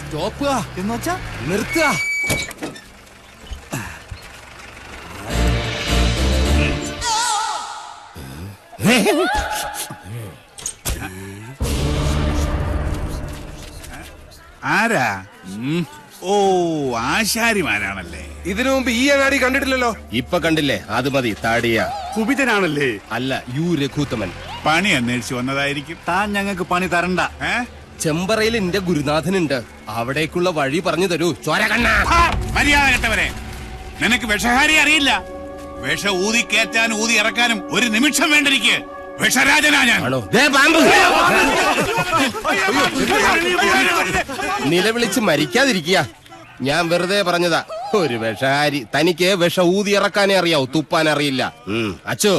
Stop എന്ന് വെച്ചാ നിർത്തുക. ആരാ? ഓ, ആശാരിമാരാണല്ലേ. ഇതിനു മുമ്പ് ഈ അങ്ങാടി കണ്ടിട്ടില്ലല്ലോ. ഇപ്പൊ കണ്ടില്ലേ? അത് മതി. താടിയ കുപിതനാണല്ലേ? അല്ല, യു രഘുത്തമൻ. പണി അന്വേഷിച്ചു വന്നതായിരിക്കും. താൻ ഞങ്ങൾക്ക് പണി തരണ്ട. ചെമ്പറയിൽ എന്റെ ഗുരുനാഥനുണ്ട്. അവിടേക്കുള്ള വഴി പറഞ്ഞു തരൂ. ചോരകണ്ണ മര്യാദ കെട്ടവരെ, നിനക്ക് വിഷഹാരി അറിയില്ല. വിഷ ഊതി കയറ്റാനും ഊതി ഇറക്കാനും ഒരു നിമിഷം വേണ്ടിരിക്കെ. വിഷരാജനാ ഞാൻ. നിലവിളിച്ച് മരിക്കാതിരിക്കുക. ഞാൻ വെറുതെ പറഞ്ഞതാ. ഒരു വിഷഹാരി. തനിക്ക് വിഷ ഊതി ഇറക്കാനേ അറിയാവൂ, തുപ്പാൻ അറിയില്ല. അച്ചോ,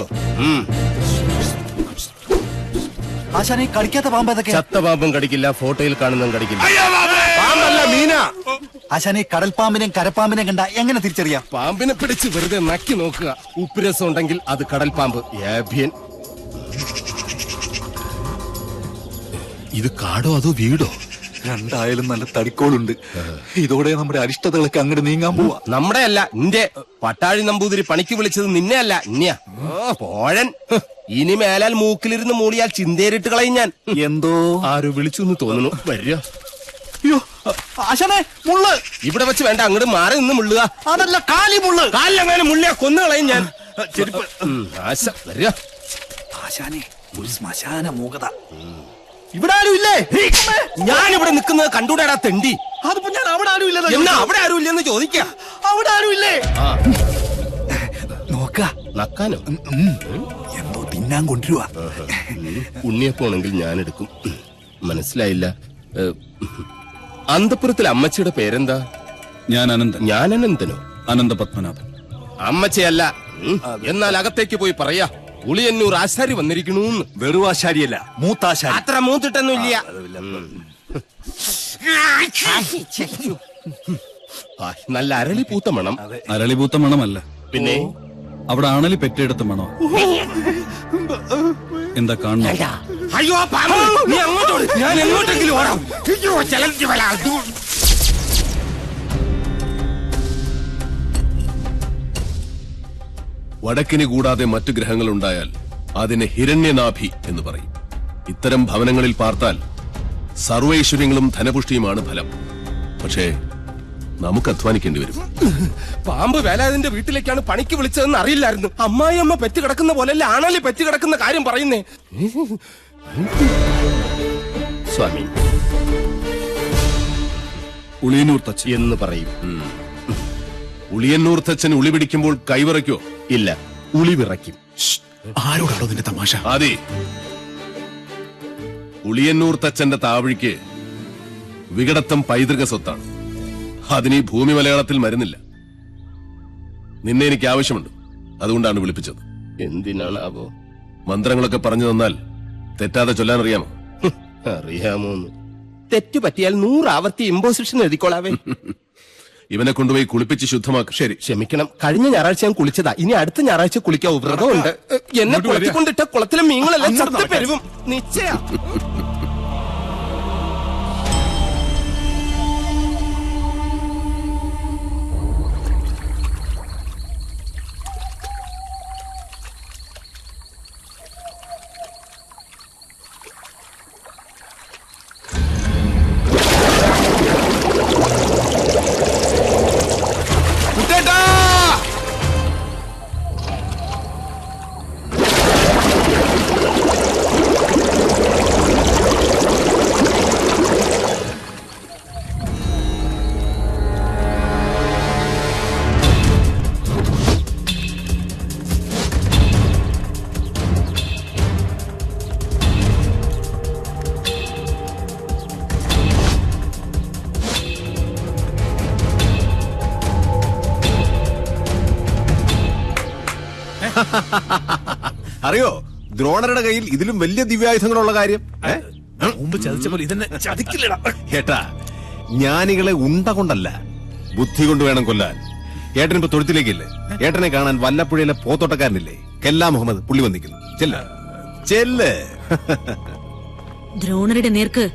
ആശാനെ കളിക്കാത്ത പാമ്പ് ഏതൊക്കെ? ചത്ത പാമ്പും കടിക്കില്ല, ഫോട്ടോയിൽ കാണുന്നതും കടിക്കില്ല. പാമ്പല്ല, മീന. ആശാനെ കടൽ പാമ്പിനെയും കരപ്പാമ്പിനെയും കണ്ട എങ്ങനെ തിരിച്ചറിയാം? പാമ്പിനെ പിടിച്ച് വെറുതെ നക്കി നോക്കുക. ഉപ്പുരസം ഉണ്ടെങ്കിൽ അത് കടൽ പാമ്പ്. ഏഭ്യൻ. ഇത് കാടോ അതോ വീടോ? രണ്ടായാലും നല്ല തടിക്കോളുണ്ട്. ഇതോടെ നമ്മുടെ അരിഷ്ടതകളൊക്കെ അങ്ങോട്ട് നീങ്ങാൻ പോവാ. നമ്മുടെ അല്ല, നിന്റെ. പട്ടാഴി നമ്പൂതിരി പണിക്ക് വിളിച്ചത് നിന്നെ അല്ല, ഇന്നെയാ. പോഴൻ. ഇനി മേലാൽ മൂക്കിലിരുന്ന് മൂളിയാൽ ചിന്തേരിട്ട് കളയും ഞാൻ. എന്തോ ആരോ വിളിച്ചു എന്ന് തോന്നുന്നു. വരിക. അയ്യോ ആശാനെ, മുള്ള് ഇവിടെ വെച്ച് വേണ്ട, അങ്ങോട്ട് മാറി നിന്ന് മുള്ളുക. അതല്ല, കാലി മുള്ള്. കാലിലങ്ങനെ മുള്ളിയാ കൊന്നു കളയും ഞാൻ. ആശ വരിക. ആശാനെ, ഒരു ശ്മശാന മൂകത. ഇവിടെ ആരും ഇല്ലേ? ഞാനിവിടെ നിൽക്കുന്നത് കണ്ടൂടാടാ തെണ്ടി. അതിപ്പോ ഞാൻ അവിടെ ആരും ഇല്ല. എന്നാ അവിടെ ആരും ഇല്ലെന്ന് ചോദിക്ക. അവിടെ ആരും ഇല്ലേ? നോക്ക നക്കാനോ? എന്തോ തിന്നാൻ കൊണ്ടുവരുവാ. ഉണ്ണിയപ്പോണെങ്കിൽ ഞാൻ എടുക്കും. മനസ്സിലായില്ല. അന്തപുരത്തിൽ അമ്മച്ചിയുടെ പേരെന്താ? ഞാൻ അനന്തൻ. ഞാൻ അനന്തനോ? അനന്ത പത്മനാഭൻ. അമ്മച്ചയല്ല. എന്നാൽ അകത്തേക്ക് പോയി പറയാ, ഉളിയന്നൂർ ആശാരി വന്നിരിക്കണൂന്ന്. വെറും ആശാരിയല്ല, മൂത്താശാരി. അത്ര മൂത്തിട്ടൊന്നുമില്ല. നല്ല അരളി പൂത്ത മണം. അരളിപൂത്ത മണമല്ല, പിന്നെ അവിടെ ആണലി പെറ്റെടുത്ത മണോ. എന്താ കാണുന്നു? അയ്യോ, നീ അങ്ങോട്ടോട്, ഞാൻ എങ്ങോട്ടെങ്കിലും ഓടാം. വടക്കിന് കൂടാതെ മറ്റു ഗ്രഹങ്ങൾ ഉണ്ടായാൽ അതിനെ ഹിരണ്യനാഭി എന്ന് പറയും. ഇത്തരം ഭവനങ്ങളിൽ പാർത്താൽ സർവൈശ്വര്യങ്ങളും ധനപുഷ്ടിയുമാണ് ഫലം. പക്ഷേ നമുക്ക് അധ്വാനിക്കേണ്ടി വരും. പാമ്പ് വേലാതിന്റെ വീട്ടിലേക്കാണ് പണിക്ക് വിളിച്ചതെന്ന് അറിയില്ലായിരുന്നു. അമ്മായി അമ്മ പെറ്റ് കിടക്കുന്ന പോലെയല്ല ആണല്ലേ പെറ്റ് കിടക്കുന്ന കാര്യം പറയുന്നേ. സ്വാമി, ഉളിയന്നൂർ തച്ചൻ എന്ന് പറയും. ഉളിയന്നൂർ തച്ചൻ ഉളി പിടിക്കുമ്പോൾ കൈവിറയ്ക്കോ? ഇല്ല, ഉളി വിറയ്ക്കും. ആരോടാണോ നിന്റെ തമാശ? അതെ, ഉളിയന്നൂർ തച്ചന്റെ താവഴിക്ക് വികടത്തം പൈതൃക സ്വത്താണ്. അതിന് ഈ ഭൂമി മലയാളത്തിൽ മരുന്നില്ല. നിന്നെ എനിക്ക് ആവശ്യമുണ്ട്, അതുകൊണ്ടാണ് വിളിപ്പിച്ചത്. എന്തിനാണാവോ? മന്ത്രങ്ങളൊക്കെ പറഞ്ഞു തന്നാൽ തെറ്റാതെ ചൊല്ലാൻ അറിയാമോ? അറിയാമോന്ന്. തെറ്റു പറ്റിയാൽ 100 ആവർത്തി ഇമ്പോസിഷൻ എഴുതിക്കോളാവേ. ഇവനെ കൊണ്ടുപോയി കുളിപ്പിച്ച് ശുദ്ധമാക്കും. ശരി, ക്ഷമിക്കണം. കഴിഞ്ഞ ഞായറാഴ്ച ഞാൻ കുളിച്ചതാ. ഇനി അടുത്ത ഞായറാഴ്ച കുളിക്കാവൂ. വ്രതമുണ്ട്. എന്നെ കുളത്തിക്കൊണ്ടിട്ട കുളത്തിലെ മീനുകളെല്ലാം ചത്ത് പെരുവും. നിശ്ചയ. അറിയോ ദ്രോണരുടെ കയ്യിൽ ഇതിലും വലിയ ദിവ്യായുധങ്ങളുള്ള കാര്യം? മുമ്പ് ചതിച്ച പോലെ ഇതെന്നെ ചതിക്കില്ലടാ. ഏട്ടാ, ജ്ഞാനികളെ ഉണ്ട കൊണ്ടല്ല ബുദ്ധി കൊണ്ട് വേണം കൊല്ലാൻ. ഏട്ടനിപ്പോ തൊഴുത്തിലേക്കില്ലേ? ഏട്ടനെ കാണാൻ വല്ലപ്പുഴയിലെ പോത്തോട്ടക്കാരനില്ലേ കെല്ലാ മുഹമ്മദ്, പുള്ളി വന്നിരിക്കുന്നു. ചെല്ല്. ദ്രോണരുടെ നേർക്ക്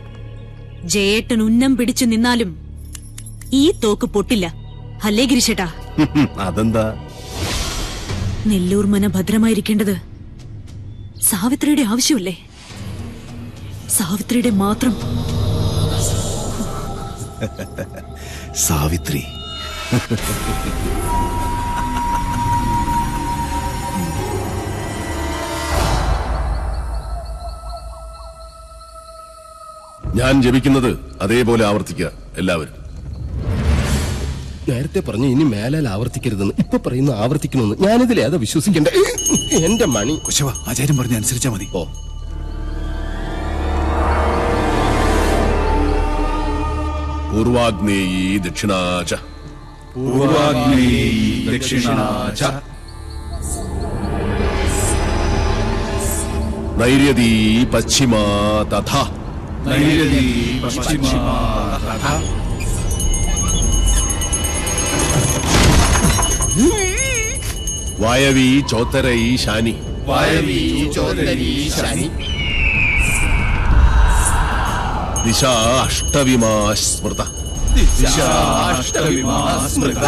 ജയേട്ടൻ ഉന്നം പിടിച്ചു നിന്നാലും ഈ തോക്ക് പൊട്ടില്ല. അല്ലേ ഗിരിശേട്ടാ? അതെന്താ? നെല്ലൂർ മന ഭദ്രമായിരിക്കേണ്ടത് സാവിത്രിയുടെ ആവശ്യമല്ലേ? സാവിത്രിയുടെ മാത്രം. സാവിത്രി. ഞാൻ ജപിക്കുന്നത് അതേപോലെ ആവർത്തിക്കുക എല്ലാവരും. നേരത്തെ പറഞ്ഞു ഇനി മേലാൽ ആവർത്തിക്കരുതെന്ന്, ഇപ്പൊ പറയുന്ന ആവർത്തിക്കണമെന്ന്. ഞാനിതിലേതാ വിശ്വസിക്കണ്ടേ? എന്റെ മണി. കുശവ, ആചാര്യം പറഞ്ഞ അനുസരിച്ചാ മതി. ഓ, പൂർവാഗ്നേയീ ദക്ഷിണാച ദക്ഷിണാച നൈര്യതീ പശ്ചിമാ തഥാ നൈര്യതീ പശ്ചിമാ തഥാ വായവീ ചോത്തരൈ ശാനി വായവീ ചോദരീ ശനി ദിശാ അഷ്ടവിമാ സ്മൃത അഷ്ടവിമാ സ്മൃത.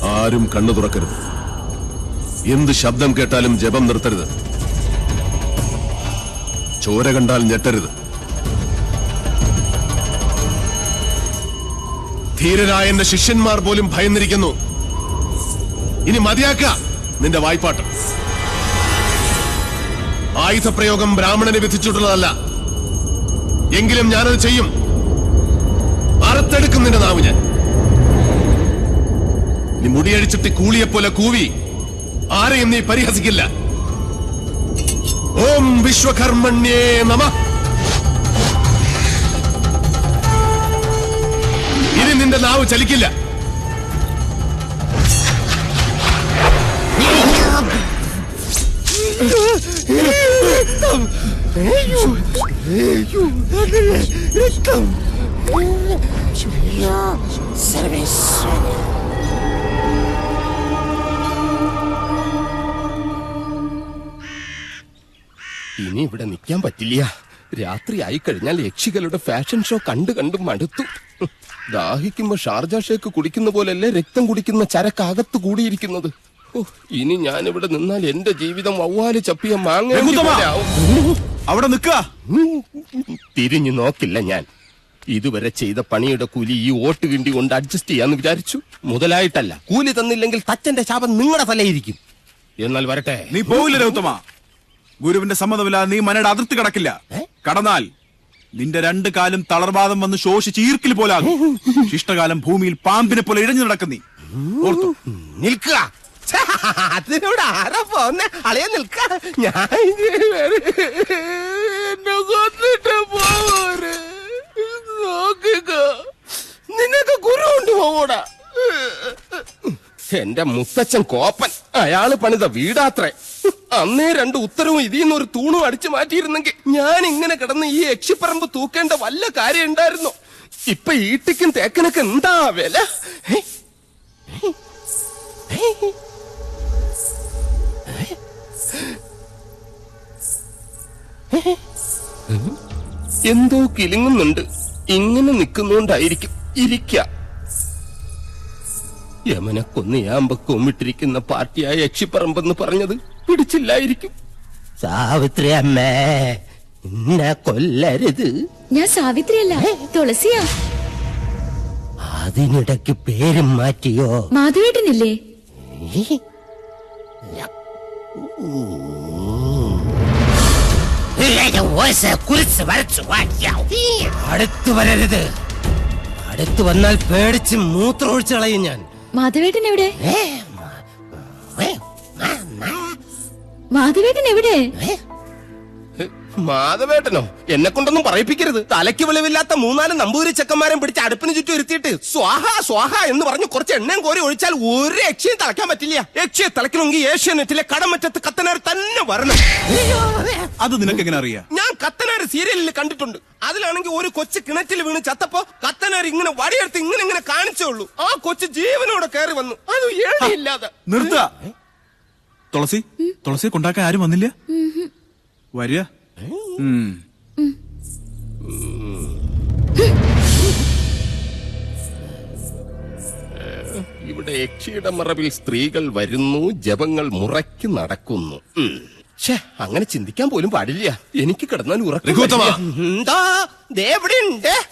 ആരും കണ്ണു തുറക്കരുത്. എന്ത് ശബ്ദം കേട്ടാലും ജപം നിർത്തരുത്. ചോര കണ്ടാൽ ഞെട്ടരുത്. ധീരരായ എന്റെ ശിഷ്യന്മാർ പോലും ഭയന്നിരിക്കുന്നു. ഇനി മതിയാക്ക നിന്റെ വായ്പാട്ട്. ആയുധപ്രയോഗം ബ്രാഹ്മണനെ വിധിച്ചിട്ടുള്ളതല്ല. എങ്കിലും ഞാനത് ചെയ്യും. അറുത്തെടുക്കും നിന്റെ നാവ് ഞാൻ. നീ മുടിയഴിച്ചിട്ട് കൂളിയെപ്പോലെ കൂവി ആരെയും നീ പരിഹസിക്കില്ല. ഓം വിശ്വകർമ്മണ്യേ നമഃ. ഇനി നിന്റെ നാവ് ചലിക്കില്ല. ഇനി ഇവിടെ നിൽക്കാൻ പറ്റില്ല. രാത്രി ആയി കഴിഞ്ഞാൽ യക്ഷികളുടെ ഫാഷൻ ഷോ കണ്ടു മടുത്തു. ദാഹിക്കുമ്പോ ഷാർജ ഷേക്ക് കുടിക്കുന്ന പോലല്ലേ രക്തം കുടിക്കുന്ന ചരക്കകത്ത് കൂടിയിരിക്കുന്നത്. ഇനി ഞാനിവിടെ നിന്നാൽ എന്റെ ജീവിതം വവ്വാല് ചപ്പിയ മാങ്ങ. അവിടെ നിൽക്കുക. തിരിഞ്ഞു നോക്കില്ല ഞാൻ. ഇതുവരെ ചെയ്ത പണിയുടെ കൂലി ഈ ഓട്ട് കിണ്ടി കൊണ്ട് അഡ്ജസ്റ്റ് ചെയ്യാന്ന് വിചാരിച്ചു. മുതലായിട്ടല്ല. കൂലി തന്നില്ലെങ്കിൽ തച്ചന്റെ ശാപം നിങ്ങളുടെ തലയിരിക്കും. എന്നാൽ വരട്ടെ. നീ പോവില്ല രൗത്തമ. ഗുരുവിന്റെ സമ്മതമില്ലാതെ നീ മനയുടെ അതിർത്തി കടക്കില്ല. കടന്നാൽ നിന്റെ രണ്ടു കാലും തളർവാദം വന്ന് ശോഷിച്ച് ഈർക്കിൽ പോലാകും. ശിഷ്ടകാലം ഭൂമിയിൽ പാമ്പിനെ പോലെ ഇഴഞ്ഞു നടക്കും. നീ ഓർത്തു നിൽക്കുക. അതിനോട് ആരാ പോന്നെ? അളയെ നിൽക്ക. ഞാൻ എന്നെ കൊന്നിട്ട് പോവര്. നോക്കുക, നിനക്ക് ഗുരു കൊണ്ട് പോകൂടാ. എന്റെ മുത്തച്ഛൻ കോപ്പൻ. അയാള് പണിത വീടാത്രേ. അന്നേ രണ്ട് ഉത്തരവും ഇതിന്ന് ഒരു തൂണും അടിച്ചു മാറ്റിയിരുന്നെങ്കിൽ ഞാൻ ഇങ്ങനെ കിടന്ന് ഈ യക്ഷിപ്പറമ്പ് തൂക്കേണ്ട വല്ല കാര്യം ഉണ്ടായിരുന്നോ? ഇപ്പൊ ഈട്ടിക്കും തേക്കനൊക്കെ എന്താ വില? എന്തോ കിലുങ്ങുന്നുണ്ട്. ഇങ്ങനെ നിൽക്കുന്നോണ്ടായിരിക്കും. ഇരിക്ക. യമനെ കൊന്നയാമ്പ കൊമ്മിട്ടിരിക്കുന്ന പാർട്ടിയായ യക്ഷിപ്പറമ്പെന്ന് പറഞ്ഞത് പിടിച്ചില്ലായിരിക്കും. സാവിത്രി അമ്മേ, എന്നെ കൊല്ലരുത്. ഞാൻ സാവിത്രിയല്ല, തുളസിയാ. അതിനിടയ്ക്ക് പേരും മാറ്റിയോ? മാധവേട്ടനില്ലേ? അടുത്തു വരരുത്. അടുത്തു വന്നാൽ പേടിച്ച് മൂത്രമൊഴിച്ചു കളയും ഞാൻ. മാധവേട്ടൻ എവിടെ? മാധവേട്ടൻ എവിടെ? മാധവേട്ടനോ? എന്നെ കൊണ്ടൊന്നും പറയിപ്പിക്കരുത്. തലയ്ക്ക് വെളിവില്ലാത്ത 3-4 നമ്പൂരി ചെക്കന്മാരും പിടിച്ച് അടുപ്പിന് ചുറ്റും ഇരുത്തിയിട്ട് സ്വാഹ സ്വാഹ എന്ന് പറഞ്ഞ് കുറച്ച് എണ്ണയും കോരി ഒഴിച്ചാൽ ഒരു യക്ഷിയെ തളയ്ക്കാൻ പറ്റില്ല. യക്ഷിയെ തളയ്ക്കണമെങ്കിൽ ഏഷ്യാനെറ്റിലെ കടമറ്റത്ത് കത്തനാർ തന്നെ വരണം. അത് നിനക്ക് എങ്ങനെ അറിയാം? ഞാൻ സീരിയലിൽ കണ്ടിട്ടുണ്ട്. അതിലാണെങ്കിൽ ഒരു കൊച്ചു കിണറ്റിൽ വീണ് ചത്തപ്പോ കത്തനാർ ഇങ്ങനെ വടിയെടുത്ത് ഇങ്ങനെ ഇങ്ങനെ കാണിച്ചേ ഉള്ളൂ. ആ കൊച്ചു ജീവനോടെ കയറി വന്നു. അത് ഏഴില്ലാതെ. നിർത്തുക. തുളസി കൊണ്ടാക്കാൻ ആരും വന്നില്ല? വരിക. ഇവിടെ യക്ഷിയുടെ മറവിൽ സ്ത്രീകൾ വരുന്നു, ജപങ്ങൾ മുറയ്ക്ക് നടക്കുന്നു. അങ്ങനെ ചിന്തിക്കാൻ പോലും പാടില്ല. എനിക്ക് കിടന്നാൽ ഉറക്കം. രഘുത്തമ. എന്താ? ദേ എവിടെ ഉണ്ട്?